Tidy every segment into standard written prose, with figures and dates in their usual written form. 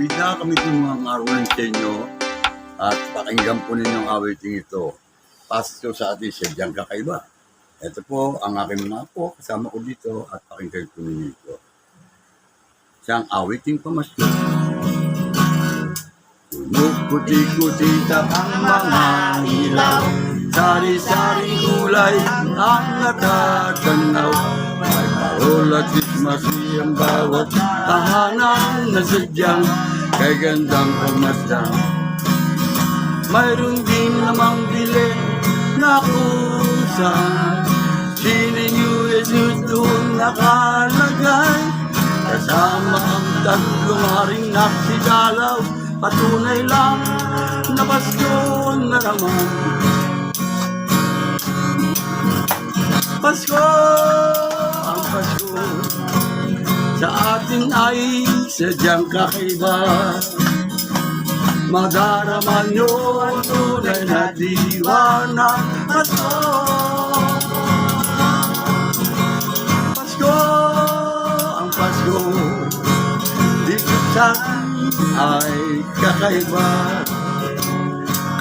kabida, kami din mga ngaruling sa inyo at pakinggan po ninyo ang awiting ito. Pasto sa atin siya diyang kakaiba. Ito po ang aking mga po, kasama ko dito at pakinggan po ninyo ito. Siyang awiting pamasko. Kumukuti-kutita ang mga ilaw, sari-saring kulay ang natatanaw. May parol at ismasi ang bawat tahanan na sadyang kay gandang pumasdan. Mayroon din namang bilin na kung saan sining Jesus doon nakalagay, kasama ang tatlong haring naksidalaw. Patunay lang na Pasko na naman. Pasko, ang Pasko sa atin ay sadyang kakaiba. Madarama nyo ang tunay na diwa ng Pasko. Pasko, ang Pasko dito sa ay kakaiba.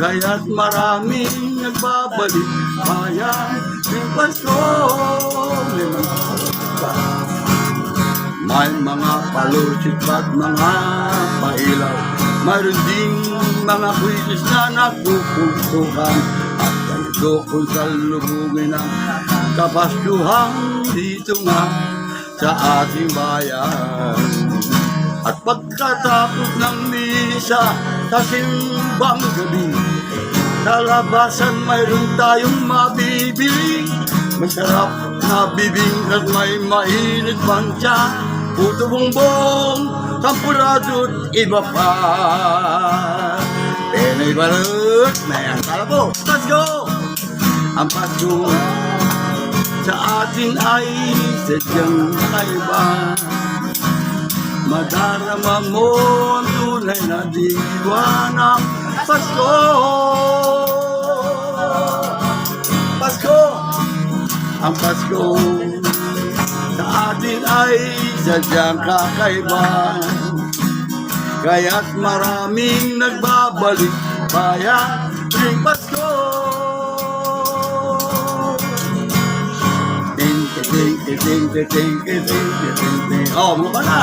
Kaya't maraming nagbabalik bayan ng Pasko. May mga palusit at mga pailaw, mayroon ding mga kwisis na nagpupultukan, at ganito kung salubungin ang kapaskuhan dito nga sa ating bayan. At pagkatapos ng misa sa simbang gabi, sa labasan mayroon tayong mabibili. Masarap na bibing at may mainit pang tiyan, puto bongbong, sampurado't iba pa. Penay balot, may ang kalabo. Pasko! Ang Pasko sa atin ay sadyang kakaiba. Madarama mo ang tunay na diwa ng Pasko. Pasko, ang Pasko sa atin ay sadyang kakaiba. Kaya't maraming nagbabalik bayan ng Pasko. Oh, mga bala.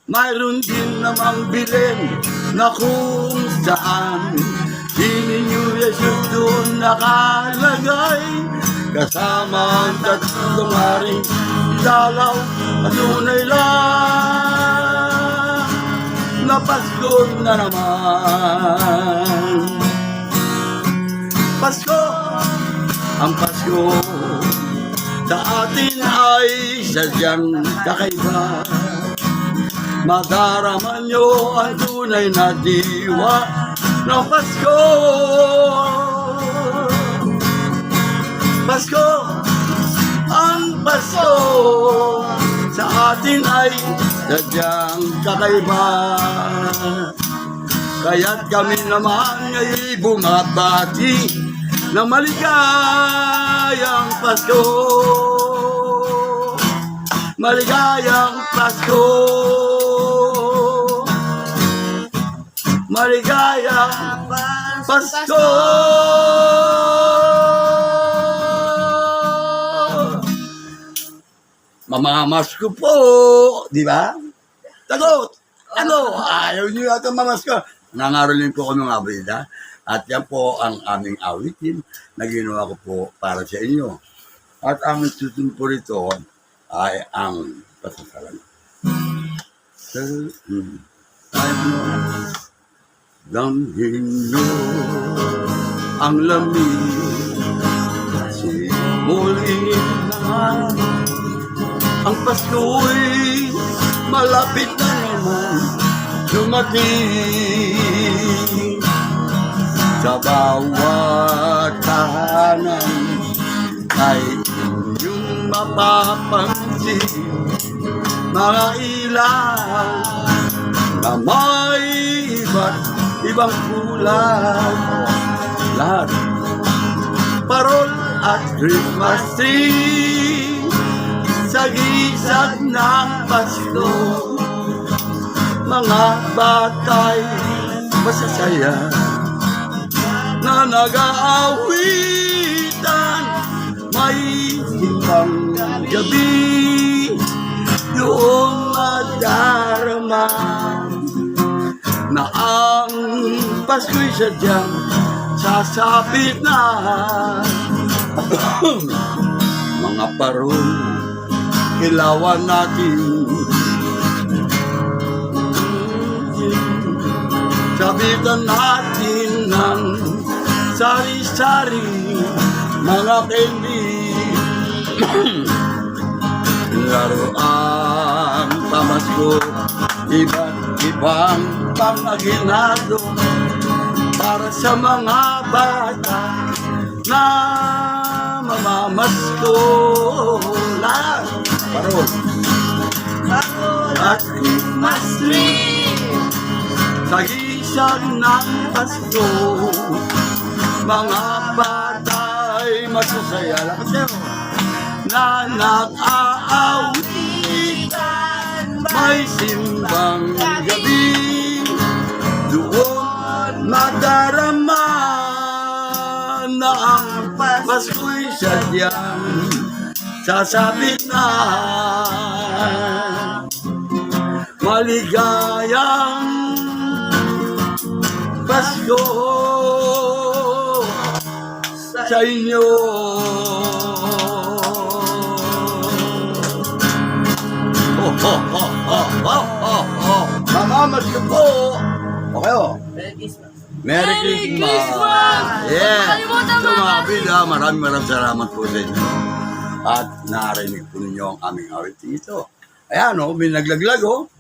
Mayroon din namang bilin na kung saan sining Jesus doon nakalagay, kasama ang tatlong haring dalaw. Patunay lang na Pasko na naman. Pasko, ang Pasko sa atin ay sadyang kakaiba. Madarama nyo ang tunay na diwa ng Pasko. Pasko, ang Pasko sa atin ay sadyang kakaiba. Kaya't kami naman ay bumabati ng maligayang Pasko. Maligayang Pasko. Maligayang Pasko. Mamamasko po, di ba? Tagot! Ano? Ayaw niyo yata mamasko. Nangarolin po kami mga abida. At yan po ang aming awitin na ginawa ko po para sa inyo. At ang susunod po rito ay ang pasasalamat. Damhin nyo ang lamig, kasi muli naman ang Pasko'y malapit na naman dumating. Sa bawat tahanan ay inyong mapapansin mga ilaw na may iba't ibang kulay. Lahat. Parol at Christmas tree sa gisag ng Pasko. Mga batay masasaya na nag-aawitan, may simbang gabi doon madarama na ang Pasko'y sadyang sasapit na. Mga parol, ilawan natin, sabitan natin ng sari-sari, mga candy. Laro ang pamasko, iba't ibang pamaginado para sa mga bata na mamamasko. Lahat parol at Christmas tree sa gisag ng Pasko. Mga batay masasaya na nag-aawitan, may simbang gabi doon madarama na ang Pasko'y sadyang sasabit na. Maligayang Pasko sa inyo. Ho, ho, ho, ho, ho, ho, ho. Mamamas ko po. Okay, oh. Merry Christmas! Yeah! So mga kapila, maraming salamat po sa inyo. At narinig po ninyo ang aming awiting ito. Ayan, oh, may naglaglag, oh.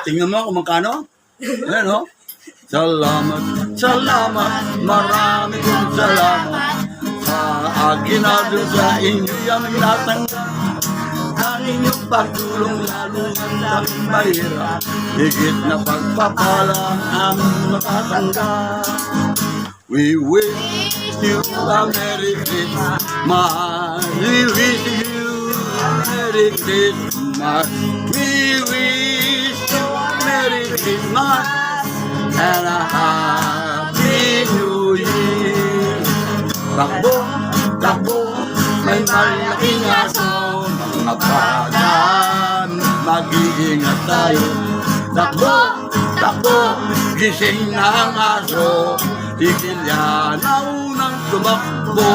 Tingnan mo kung magkano. Ayan, oh. Salamat, salamat, marami kong salamat sa aginado sa inyo yung natanggap. Ang inyong pagtulong lalo ng daming mahirap, higit na pagpapala ang makatanggap. We wish you a Merry Christmas. We wish you a Merry Christmas. We wish you a Merry Christmas and a Happy New Year. Takbo, takbo, may malaking aso. Mga badan, mag-iingat tayo. Takbo, takbo, gising na ang aso. Tigil yan na unang tumakbo.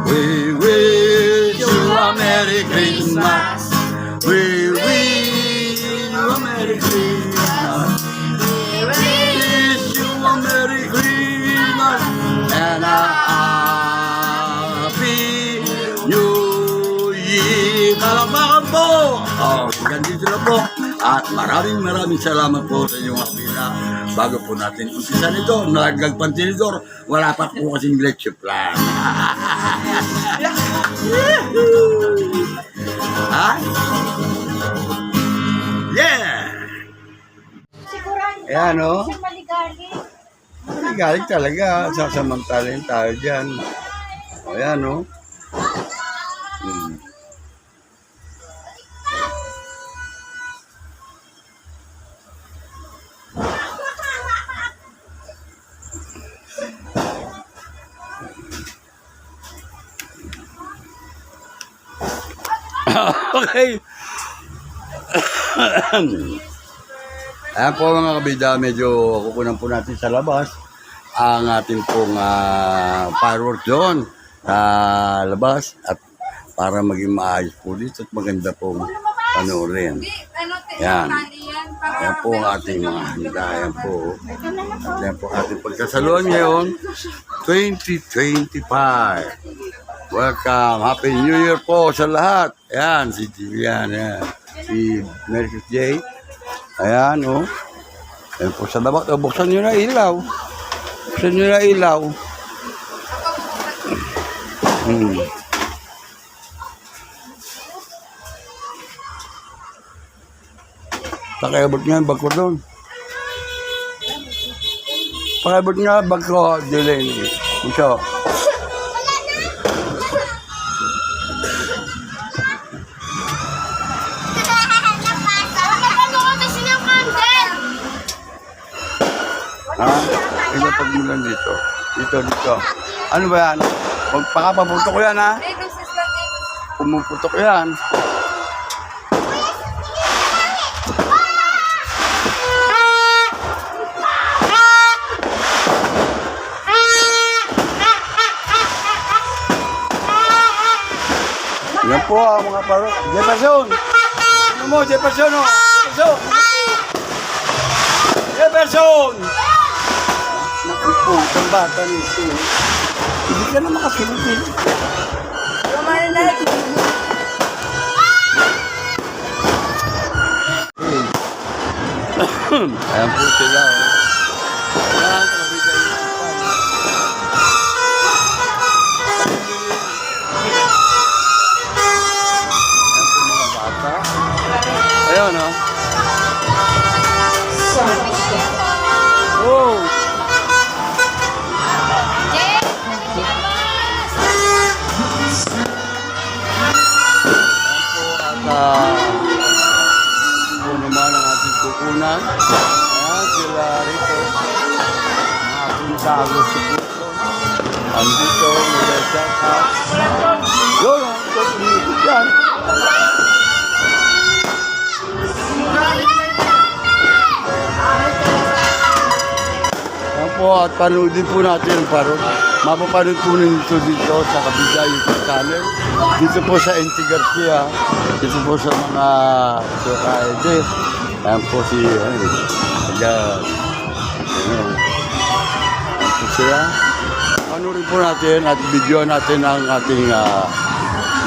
We wish you a Merry Christmas. We wish you a Merry Christmas. We wish you a Merry Christmas and a Happy New Year. Palakpakan po! Oh, ganito na po. At maraming salamat po sa inyong kapila. Bago po natin umpisa nito, nalaglag pantinidor, wala pa po kasing leche plan. Ha? Yeah! Ayan, no? Maligalig talaga. Sasamantalin tayo dyan. O, ayan, no? Okay. Ayan po mga kabida, medyo kukunan po natin sa labas ang ating pong fireworks doon sa labas at para maging maayos po dito at maganda pong panoorin. Yan. Yan po ang ating mga handa. Yan po. At yan po ating pagkasaluhan ngayon 2025. Welcome. Happy New Year po sa lahat. Ayan, si Julian. Ayan. Si Mercus J. Ayan, oh. Ayan po sa labas. Oh, buksan nyo na ilaw. Buksan nyo na ilaw. Pakayabot nyo yung bag ko doon. Pakibot nga bag ko, Delaney. Ito. Ha? Ilapag mo lang dito. Dito. Ano ba yan? Pagpakapaputok ko yan, ha? Pumuputok yan. Yan po ang mga paro. Jefferson! Ano mo, Jefferson, oh? Jefferson! Jefferson! Naku po, isang bata nito. Hindi ka na makasunod eh. Kumain na ito. Ayan po sila. Ayan, kabita yung ipan. Ayan po mga bata. Ayan, oh. Oh! Ito naman ang ating kukunan. Ayan, sila rito. Mga puntago sa puso. Andito, nila shout out. Yun, ito, tumikot yan. Ayan po, at panoodin po natin ang parod. Mapapanood po nito dito sa Kabida YouTube channel. Dito po sa NT Garcia. Dito po sa mga Sokaede. Ayan po si ayan po sila. Panoorin po natin at video natin ang ating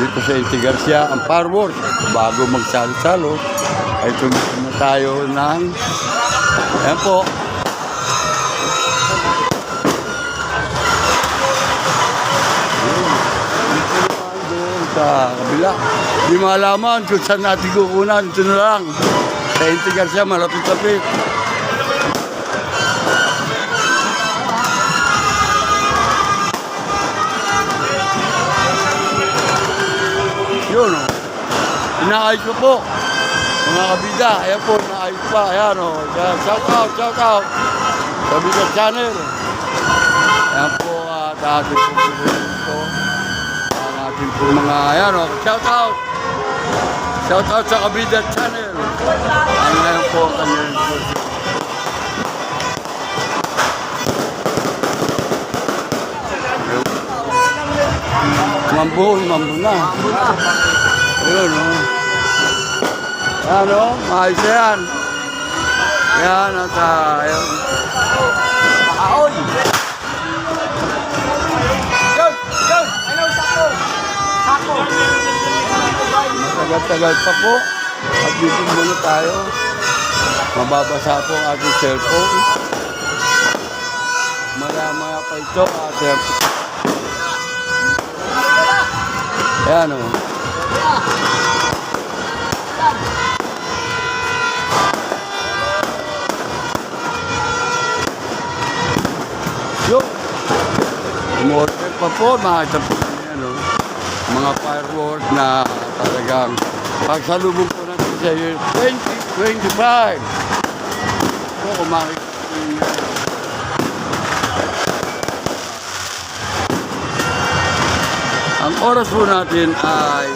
dito sa NT Garcia, ang fireworks. Bago magsalo-salo, ay tumito na tayo ng ayan po. Sa kabila. Di malaman kung saan natin kukunan. Ito na lang. Sa NT Garcia, malapit-lapit. Yun, oh. Inaayos ko po. Mga kabida. Ayan po, inaayos pa. Ayan, oh. Shout out. Kabida channel. Ayan po, ating po dito. Ating po mga, ayan, oh. Shout out sa Kabida channel. Ang ngayon po kami po. Mambo na. Ayun, oh. Ayan, oh. Maayos na yan. Ayan, at ayun. Makaon! Matagal-tagal pa po. At dito muna tayo. Mababasa po ang ating cellphone. Maya-maya pa ito. Ayan, o. Yun. Umorder pa po. Makita po niya, no? Mga fireworks na talagang pagsalubong po natin sa year 2025. So, kung makikita po niya. Ang oras po natin ay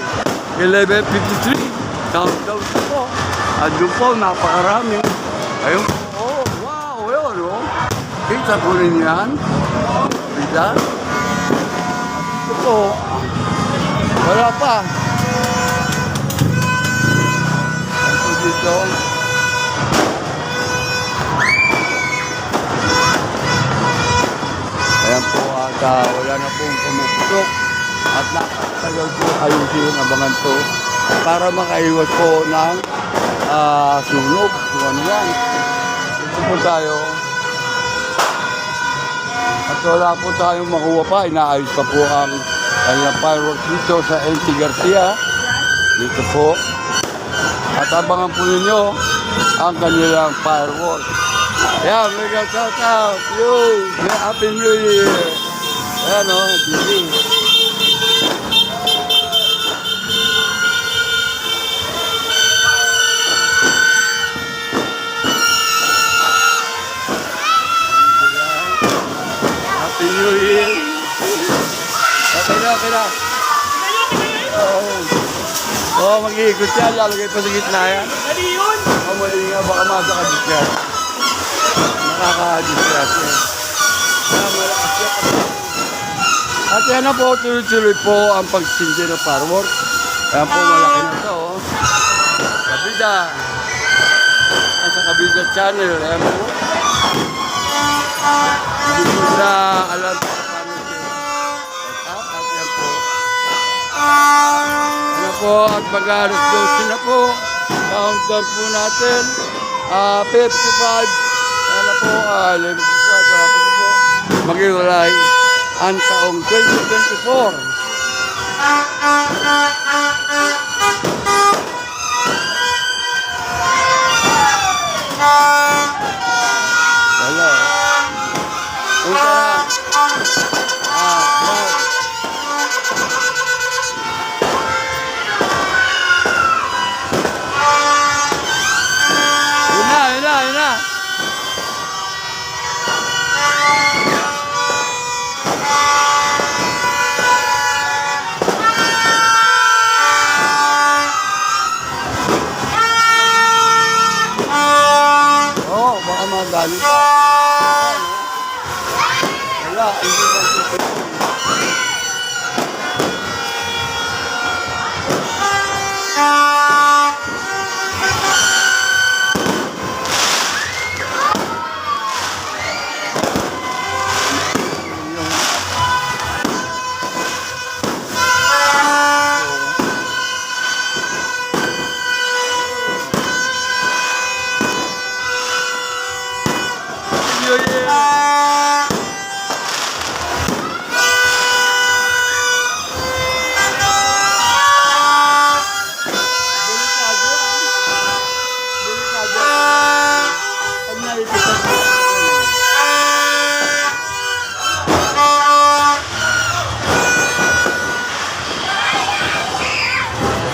11:53. Countdown po. At doon po, napakarami. Ayun po. Oh, wow, ayun, oh. Kita po rin yan. Kita. Ito po. Wala pa. Ito dito. Ayan po at wala na pong pumuputok. At nakatagal po ayusin ang abangan to para makaiwas po ng sunog. Kung ano yan. Dito po tayo. At wala po tayong makuha pa. Inaayos pa po ang kanilang fireworks dito sa NT Garcia. Dito po. At abangan po ninyo ang kanilang fireworks. Yeah, mega shout out. Yo, Happy New Year. Ayan o, Didi. Happy New Year. Okay na. Oo, mag-iikot yan. Lalagay pa sa gitna yan. Mali yun! Mali nga, baka masakadis yan. Nakaka-distress yan. Malakas yan. At yan na po, tuloy-tuloy po ang pagsindi ng firework. Ayan po, malaki na ito. Oh. Kabida. Sa Kabida Channel. Ayan po. Hindi po na alam sa paano siya. At yan po. Ano po, at mag-alas 12 na po. Countdown po natin. 55. Ano po, 11. Wala po. Mag-iwalay ang taong 2024. Wala. Punta na. Wow. Yun na. Oo, baka magalit ka. Wala, hindi na ito.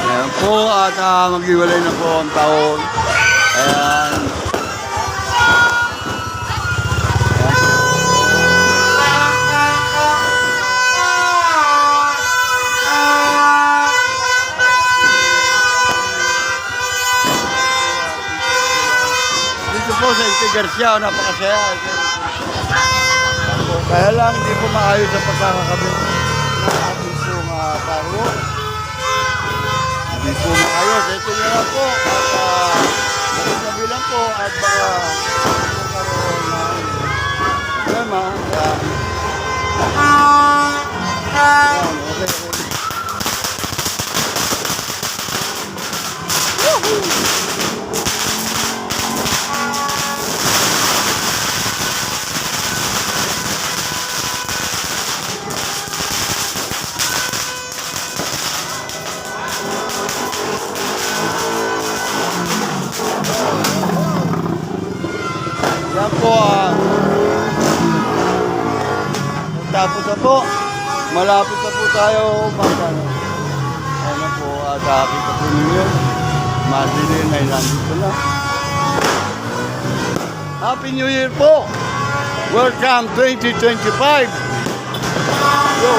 Ayan po at maghiwalay na po ang taon. Ayan. Dito po sa Ite Garcia, napakasaya. Kaya lang, hindi po maayos ang pagkakakabit ng ating pong firework. Hindi po maayos. Ito nyo lang po. At sabi lang po at baka magkaroon ng problema. Ayan, okay. Yan po, tapos na po, malapit na po tayo magkano. Ano po, at nakakita po ninyo, madinin ay nandito na. Happy New Year po! Welcome 2025! Yo!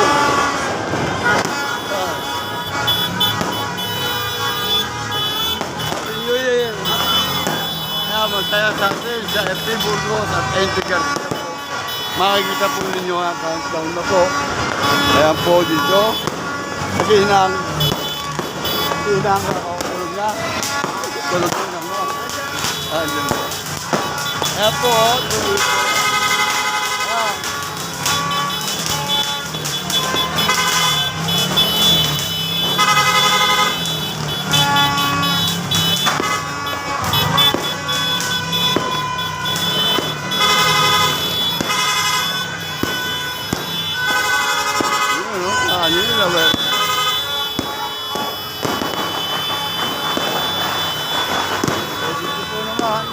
Happy New Year! Magtaya sa atin sa FT Burgos at Ente Garcia po. Makikita po ninyo ang countdown na po. Ayan po dito. Kasi hinang tulog na. Tulog na mo. Ayan po. Ayan po. Tulog po. Dito po naman.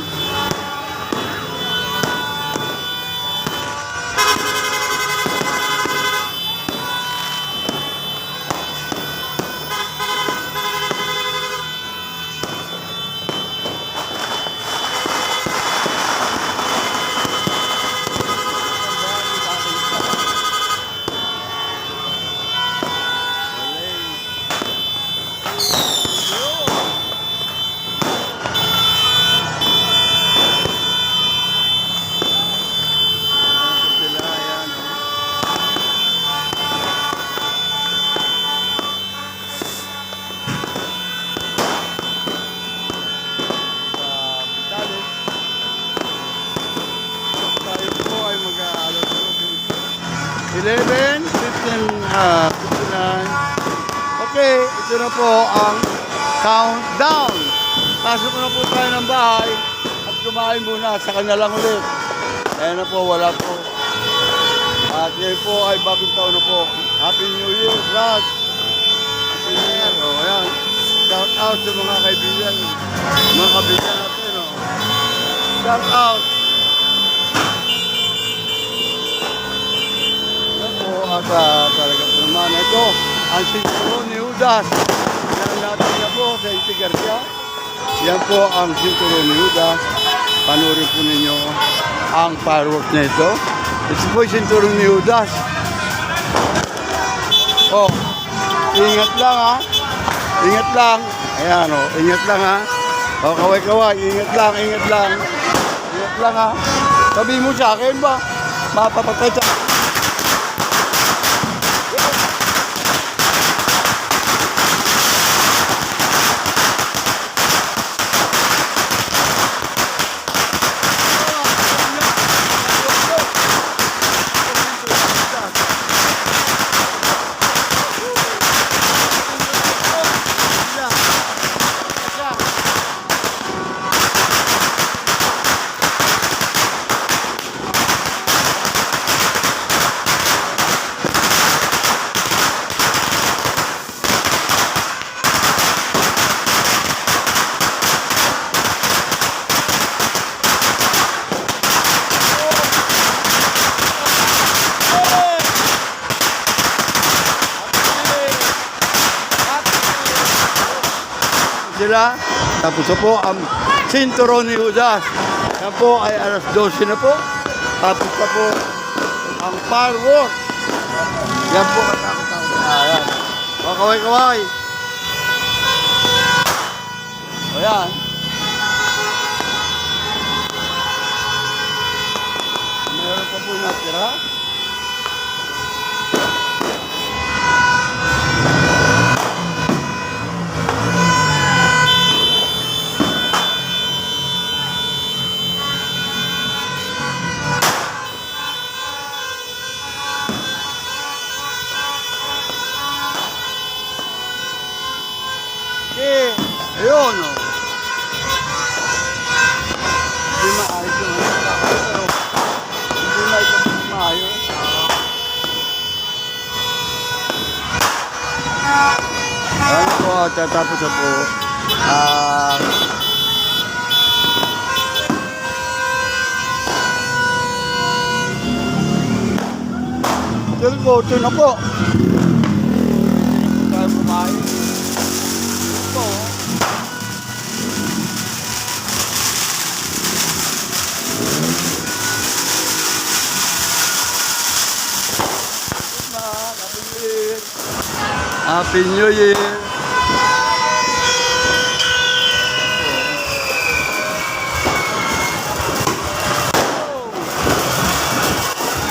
11, 59. Okay, ito na po ang countdown. Pasok na po tayo ng bahay at kumain muna. Saka na lang ulit. Ayan na po, wala po. At ngayon po ay bagong taon na po. Happy New Year, Brad. Happy New Year. O, ayan. Shout out sa mga kaibigan. Mga kaibigan natin, o. Shout out. Ayan po, at talaga po naman. Ito, ang sinturo ni Judas. Yan natin na po sa Iti Garcia. Yan po ang sinturo ni Judas. Panurin po ninyo ang firework na ito. Ito po yung sinturo ni Judas. Oh, ingat lang ha. Ingat lang. Ayan o, ingat lang ha. O, kaway-kaway, ingat lang, ingat lang. Ingat lang ha. Sabi mo sa akin ba? Mapapatay sa... sila. Tapos na po ang sinturon ni Judas. Yan po ay alas 12 na po. Tapos na po ang firework. Yan po katakot-takot. Ayan. O, kaway-kaway. O, yan. Meron pa po natira. Ayun, o. Hindi maayos yung pero hindi maayos. Ayan po, tatapos na po. Ito na po. Tayo kumain. Ito. Happy New Year!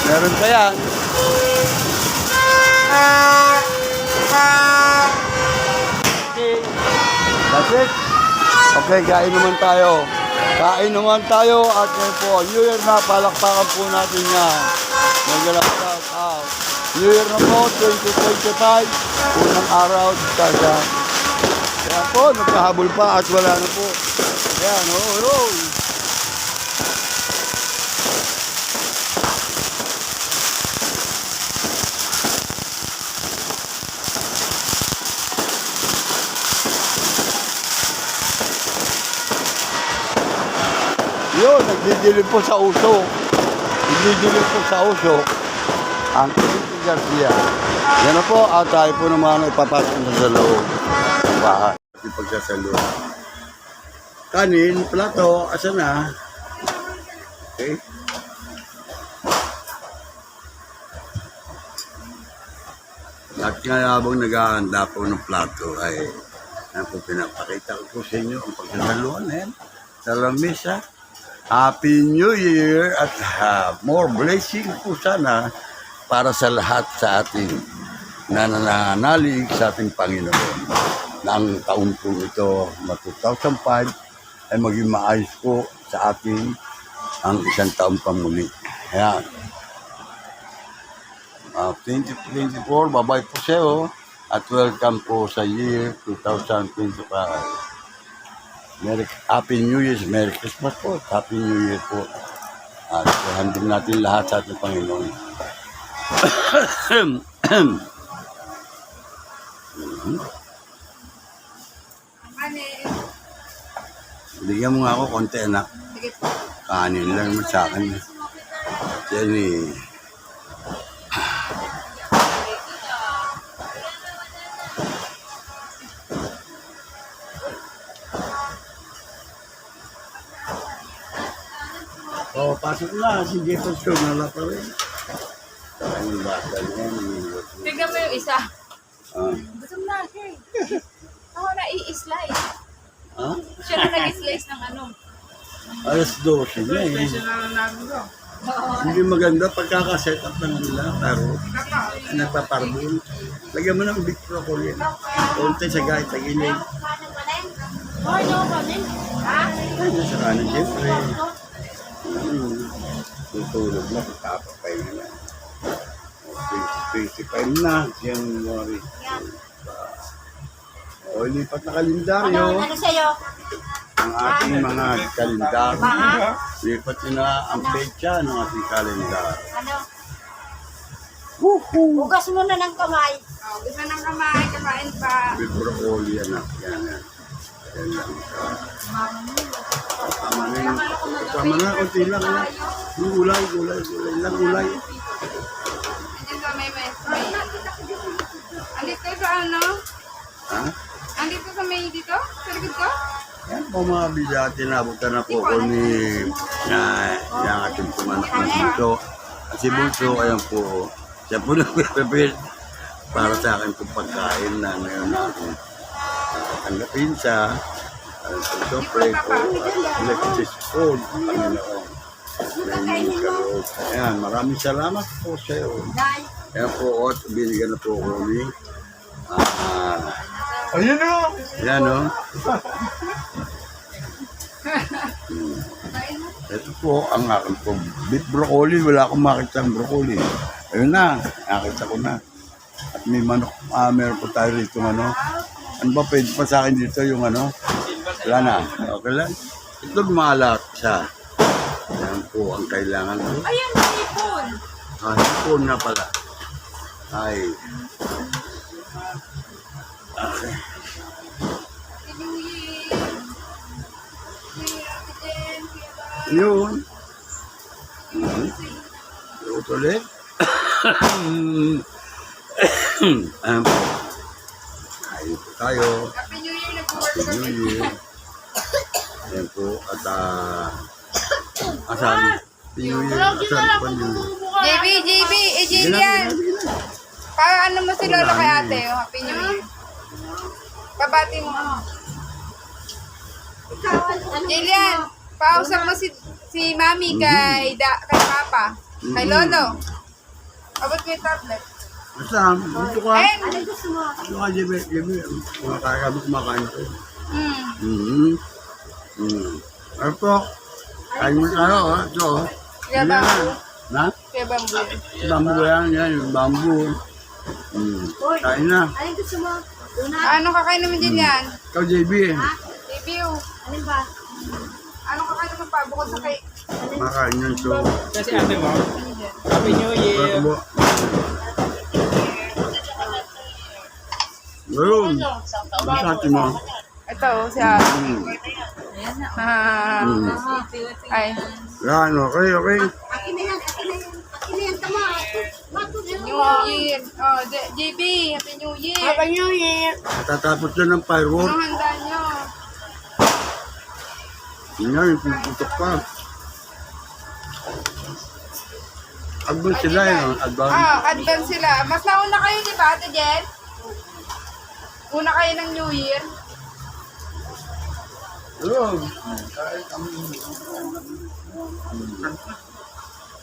Meron pa yan. Okay. That's it. Okay, kain naman tayo. Kain naman tayo at ngayon po, New Year na, palakpakan po natin yan. Mag-shout out. New Year na po, 2025, unang araw, kaya po, nagkahabol pa at wala na po. Ayan, oh. Yun, nagdidilim po sa uso. Nagdidilim po sa uso. Ang Iti Garcia. Yan na po, at tayo po naman ipapasok na sa loob ng bahay. Ipagsasalo. Kanin, plato, asa na? Okay. At nga habang naghahanda po ng plato ay yan po pinapakita ko po sa inyo ang pagsasaluan sa lamesa. Happy New Year at more blessing po sana para sa lahat sa ating nananalig sa ating Panginoon. Na ang taon po ito, 2005, ay maging maayos po sa ating ang isang taon pang muli. Ayan. 2024. Bye-bye po sa'yo. At welcome po sa year 2025. Happy New Year. Merry Christmas po. Happy New Year po. At handin natin lahat sa ating Panginoon. Bigyan mo nga ako konti, anak. Sige po. Kanin lang mo sa akin. Yan eh. Oh, pasok na. Si Jefferson Show na lang pa rin. Ang bata niyan. Tignan mo yung isa. Ah. Gutom na, okay. Ako na i-slice. Ha? Siya na nag-slice ng ano. Alas 12 na eh. Hindi maganda pagkakaset up ng nila. Pero nagpaparbol. Lagyan mo ng big broccoli. Konti sa gahit sa gilid. Ay, Sa kanan, siyempre. Tutulog na, pagkapapay na. 25 na, January. O, lipat na kalendaryo. Ano sa'yo? Ang ating mga kalendaryo. Lipat nyo na ang pecha ng ating kalendar. Ano? Hugas mo na ng kamay. Oh, gusto ng kamay, kamain pa. With broccoli, anak. Yan, yan. Yan lang. Tama na yun. Tama na, konti lang. Yung gulay lang, gulay. Andiyan sa may. Andito sa ano? Ha? Andito sa may dito? Sa likod ko? Yan po mga bilyate, nabutan na po ko ni yung ating Bunso. Si Bunso, ayan po, siya po nag-prepare para sa akin itong pagkain na ngayon natin. Tanggapin sa siyempre po, electric food, Panginoon. Ayan, maraming salamat po sa iyo. Ayan po, at binigyan na po ko ni Ayun na! yan o. Ito po ang aking po. Beef broccoli, wala akong makita ng broccoli. Ayun na, nakita ko na. At may manok, meron po tayo rito ano. Ano ba pwede pa sa akin dito yung ano? Wala na, okay lang. Ito malat siya. Yan po ang kailangan ko. Ayan, hipon. Hipon na pala. Ay. Okay. New Year. Yun. Yun ulit. Ayan po. Ayun po tayo. Happy New Year, nag-work Happy New Year. Ayan po. At asan? Happy New Year. Asan po New Year? JB, Sige lang, yan. sige lang. Para ano mo si Lolo kay ate, oh, Happy New Year. Babati mo. Jillian, pausap mo si Mami kay Papa. Kay Lolo. Abot mo yung tablet. Asan? Dito ka. And, Dito ka, JB. Kumakain ko. hmm. Ano po? Kain mo tayo, ha? Ito, ha? Kaya bambu. Na? Kaya bambu. Bambu yan, yung bambu. Kain na. Alin gusto mo? Donut? Ano kakain naman Jillian? Ikaw, JB, JB, oh. Alin ba? Ano kakain naman pa? Bukod sa kay... makain yan. So, Kasi ate mo, Happy New Year! Bago. Ngayon, masati mo. Ito, oh, si ate. Ay. Yan, okay. Akin na yan, akin na yan. Akin na yan, tama. New Year. Oh, JB, Happy New Year. Happy New Year! Tatapos na ng firework. Anong handa nyo? Yun nga, yung puputok pa. Advance sila yun, advance. Advance sila. Mas nauna kayo, di ba, Ate Jen? Una kayo ng New Year. Hello.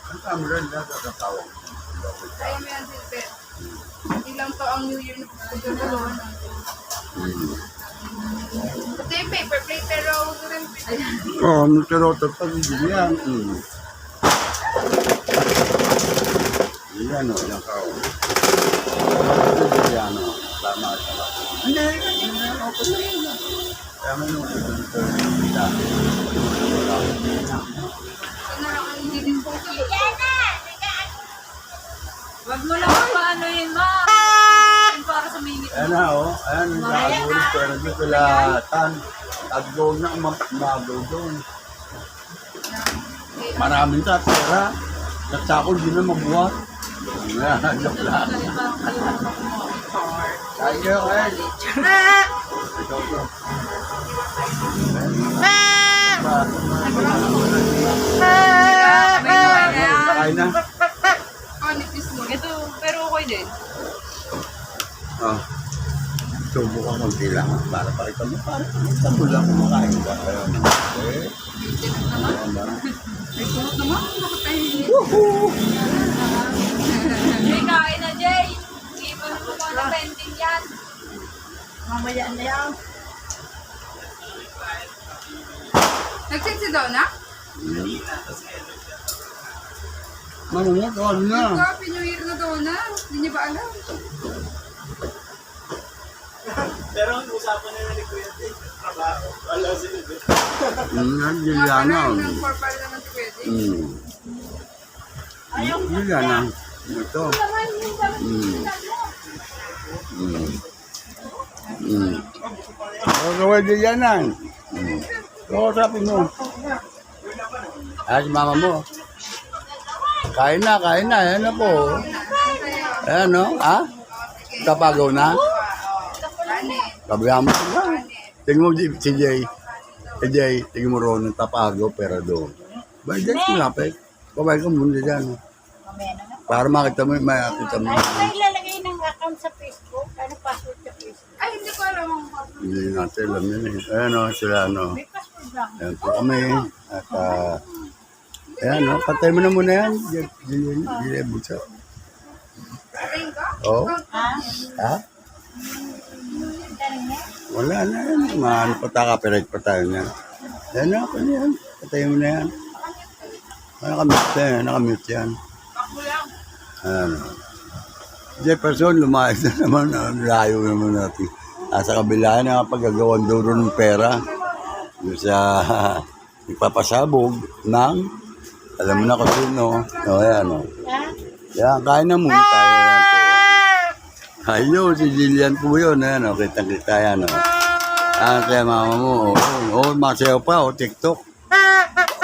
Ang camera nila kakatawag. Ayun mo yan, Silver. Hindi lang to ang New Year na pagkakaroon. Ito yung paper plate, pero rin. Oo, may karotot pa din yan. Yan o, yan ka o. Yan o, tama. Hindi, okay na yun. Kaya mo nung ito. Wag mo lang paano yun, ma. Para sa mingit. Ayan na o, ayan, nakagulis ko. Nandito latan. At doon na, magaw doon. Maraming pera. Nagsakol, di na mabuhat. Yan, joke lang. Thank you, Ed. Ikaw to. Kain na. Oh, nipis mo. Ito, pero okay din. Oh. Subo ka kung lang para pakita mo. Para pakita mo lang kumakain ka. Ayun. Okay. Ayan ba? Ay, kumot naman. Nakatahin. Jay, kain na, Jay. Ipan mo ko na pending yan. Mamaya na yan. Nag-sit si Donna? Marunod, ano na. Happy New Year na Donna. Hindi niya ba alam? Pero ang usapan nila ni Kuya Jay, trabaho. Wala sila dito. Giliana. Nang corpal naman si Pwede. Giliana. Ito. Kaway Giliana. Kausapin mo. Ay, si mama mo. Kain na. Ayan na po. Ayan, no? Ha? Kapagaw na? Sabihan mo sila. Tingnan mo si Jay. Jay, tingnan mo ron ng tapagaw, pero doon. Ba, Jay, malapit. Pabay ka muna dyan. Mamaya na nga. Para makita mo, makita mo. Ay, may ilalagay ng account sa Facebook. Ano password sa Facebook? Ay, hindi ko alam ang password. Hindi natin alam yun eh. Ayan o, sila ano. May password lang. Ayan po kami. At, ayan o, patay mo na muna yan. Jay, busa. Patayin ka? Oo. Ha? Ha? Galing na? Wala na yan. Maano pa tayo, copyright pa tayo na. Ayan na, kanya yan. Patay mo na yan. Nakamute yan. Nakamute yan. Ayan o. Jefferson, lumayas na naman. Layo naman natin. Nasa kabila na pagagawan daw rin ng pera. Yung sa ipapasabog ng, alam mo na kung sino. O, ayan o. Ha? Yan, kain na muna tayo. Yan po. Ayun, si Jillian po yun. Ayan o, kitang-kita yan o. Ayan kaya mama mo. O, masayaw pa o, TikTok.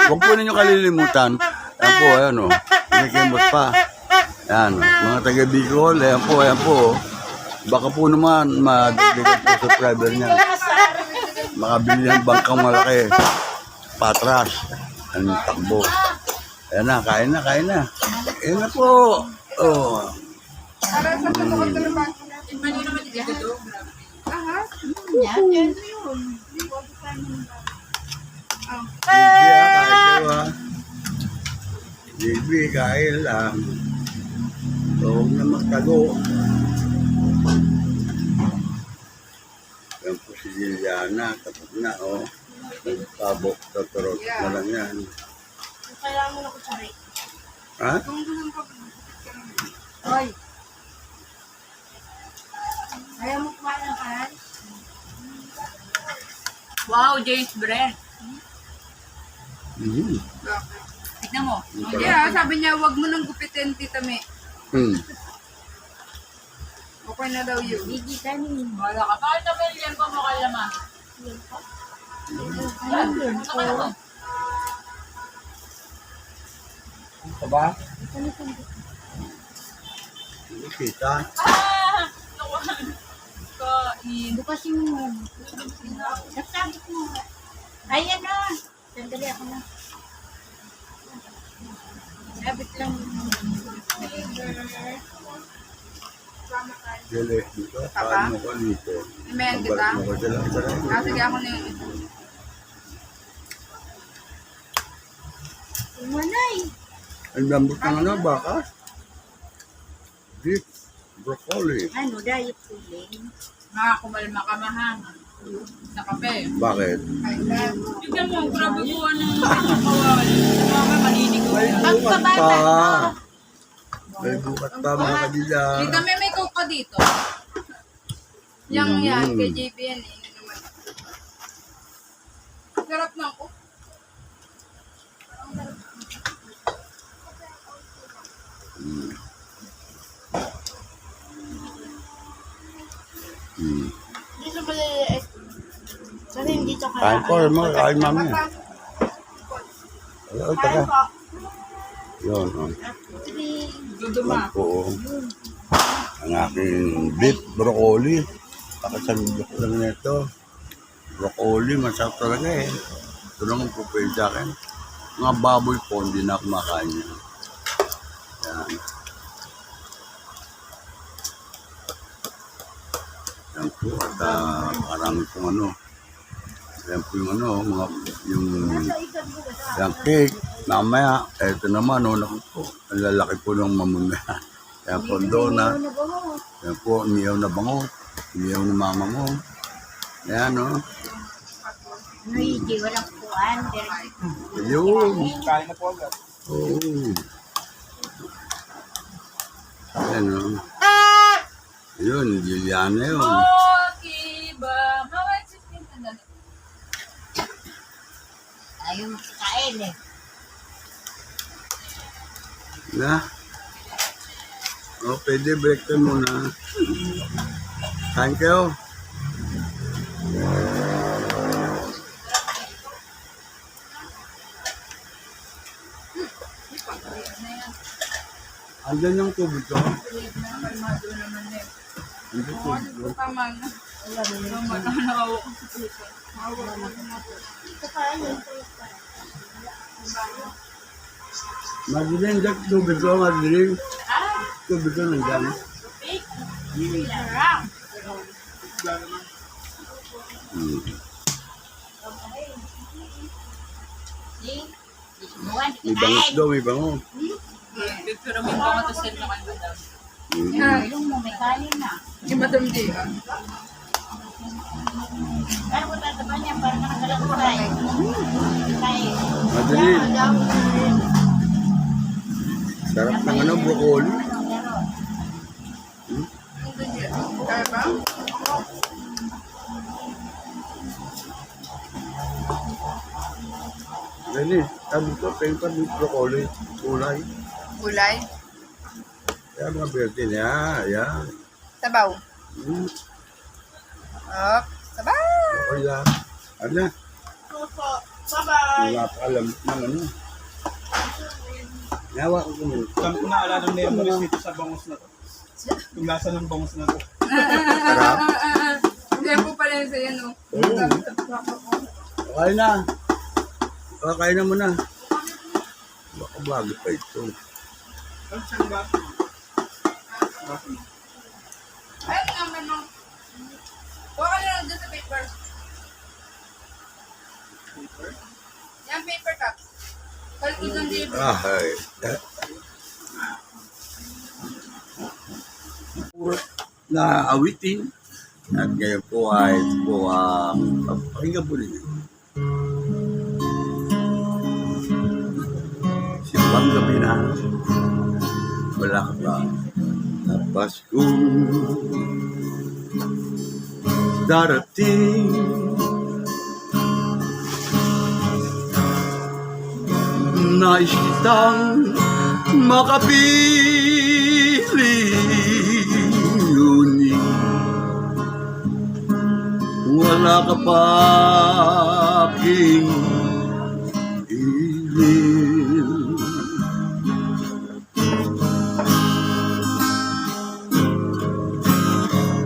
Huwag po ninyo kalilimutan. Ayan po, ayan o. Kumikimot pa. Ayan o. Mga taga-Bicol, ayan po. Baka po naman, madagdagan po subscriber niya. Makabili ng bangkang malaki. Patras. Anong takbo. Ayan na, kain na. Ayan na po. Oh. Para sa totoo ko naman. Iba niyo naman dito. Aha. Yan, yan yun. Bibi, kain lang. Huwag na magtago. Yan po si Liliana. Tapos na, oh. Pabok, totorot na lang yan. Kailangan mo na ko sorry. Ha? Kung gusto ko. Hoy. Ayaw mo kumain ng kanan? Wow, James Brent. Mm-hmm. Tignan mo. Yeah, sabi niya, wag mo nang gupitin, Tita May. Okay na daw yun. Gigi ka ni. Wala ka. Bakit na binigyan ko mo kay Lama? Yan. Punta ka naman. Ito ba? Kita. Kain. Bukas yung nagsabit mo. Ayan na. Sandali ako na. Sabit lang. Dili, dito. Paano mo ko dito? Amen, kita. Mo ko dala. Sige, ako na yun. Manay. Ang lambot ng ano, baka? Beef, broccoli. Ano, diet cooling. Kumalma ka mahang. Sa kape. Bakit? Tignan mo, grabe buwan ng kawawal. Mama, maninigaw yan. Pagkabata. May bukas pa mga kabila. Tita may coke pa dito. Yang yan, kay JBN eh. Naman. Sarap ng coke. Dito ba kasi hindi ito Kain po, kain mami. Ay, taga. Yun, oh. Duduma. Oo. Ang aking beef broccoli. Pakasandok lang nito. Broccoli, masarap talaga eh. Ito lang ang pupwede sa akin. Mga baboy po, hindi na kumakain niya. Yan. Yan po, at marami pong ano. Yan po yung ano, yung cake. Mamaya, eto naman, naku po, ang lalaki po ng mamuna. Yan po, donut. Yan po, niyaw na bango. Niyaw na mama mo. Yan, no? Hindi, walang kuhan. Ayun. Kain na po agad. Oo. Yan, no? Ayun, Liliana yun. Okay ba? Mga 16 na dali. Ayaw makakain eh. Na? O, pwede break ka muna. Thank you. Andyan yung tubig ko. Kalmado naman eh. Andyan tubig ko. Tama na. Tama na. Nakawa ko sa puso. Madilim, Jack, tubig ko, madilim. Tubig ko nandyan. Sarap. May bangus daw, may bango. Pero may mga to send na kayo madam. Yung mo, may kanin na. Yung madam di ah. Pero kung tataban niya, parang nakakalakuray. Kain. Madilim. Sarap ng ano, broccoli. Kaya ba? Dali, sabi ko, paper with broccoli. Kulay. Gulay. Kaya mga berte niya, yan. Sabaw. Hmm, Sabaw. okay lang. Ano na? Bye-bye. Wala pa alam ng ano. Nawa ko kung Saan ko naalala ng memories dito sa bangus na to? Yung lasa ng bangus na to. sarap. Kaya po pala yun sa'yo no. Okay na. Okay na muna. Baka bago pa ito. Ano saan ba? Ayun nga may mga. Huwag ka lang dyan sa paper. Yan paper cup. Kalki doon di ba? Ay. Na awitin. At ngayon po ay pakinggan po ninyo. Simbang gabi na. Wala ka ba na Paskong darating? Nais kitang makapili, ngunit wala ka pa aking ilin.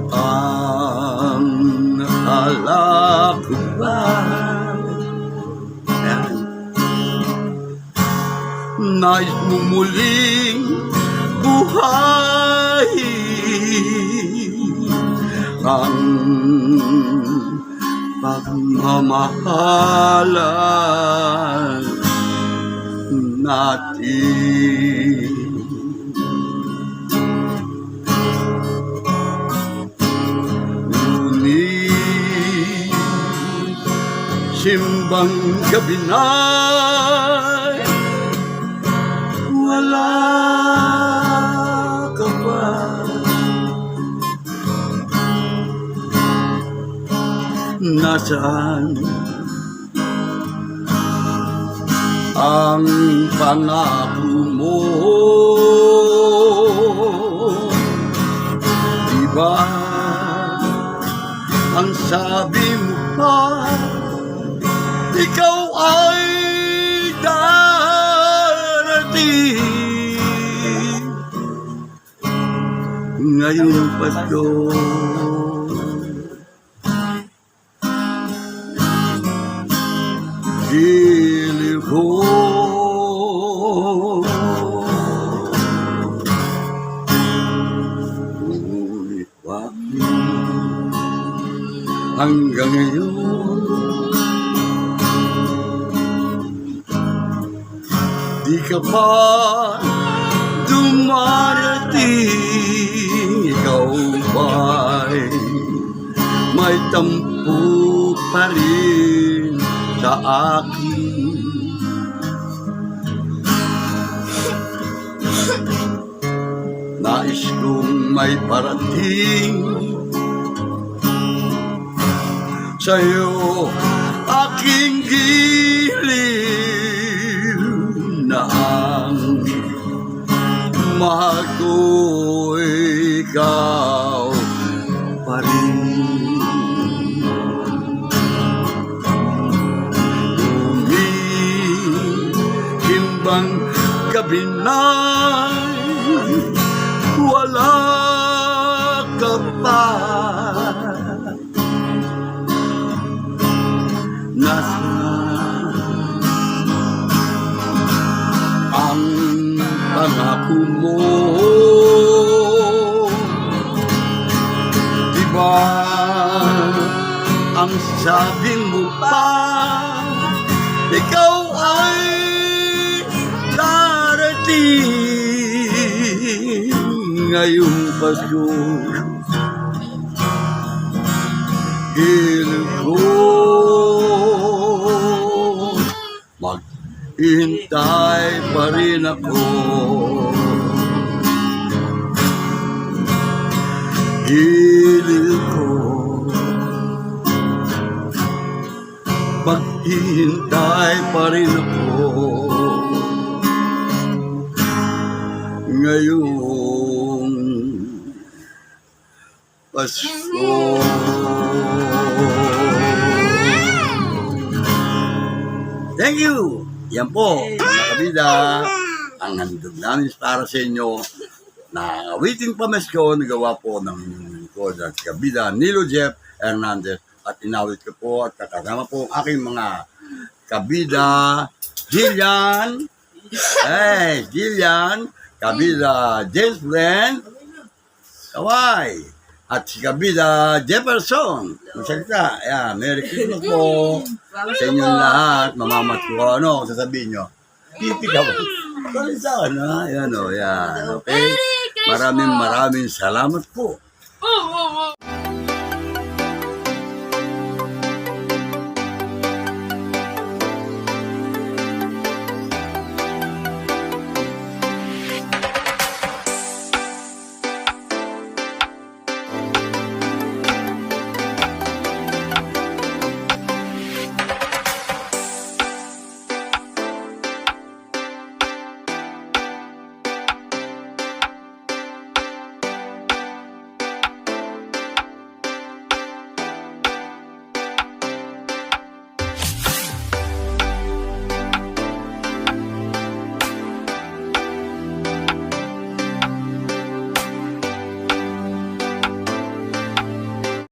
Ang nakala ko ba nais mo muling buhay ang pagmamahalan natin. Ngunit simbang gabi na'y wala nasaan ang pangako mo? Diba ang sabi mo pa, ikaw ay darating ngayong Pasko. Giliw ko ngunit bakit hanggang ngayon di ka pa dumarating? Ikaw ba'y may tampo pa rin sa akin? Nais kong may parating sa'yo, aking giliw, na ang mahal ko ikaw pa rin. Humihimbang gabi na'y wala ka pa. Nasaan ang pangako mo? Diba ang sabi mo pa, ikaw ay darating ngayong Pasko? Giliw ko maghihintay pa rin ako. Giliw ko maghihintay pa rin ako ngayong Pasko. Thank you! Yan po, mga kabida, ang handog namin para sa inyo na awiting pamasko na gawa po ng ko at kabida Nilo Jeff Hernandez, at inawit ko po at kakasama po ang aking mga kabida Jillian, kabida James Brand, Kawai, at si kabida Jefferson. Magsalita, ayan, Merry Christmas po sa inyong lahat. Mamamat ko, ano, sasabihin nyo? Titi ka po. Kalisan, ha? Ayan o, yan. Okay? Maraming salamat po.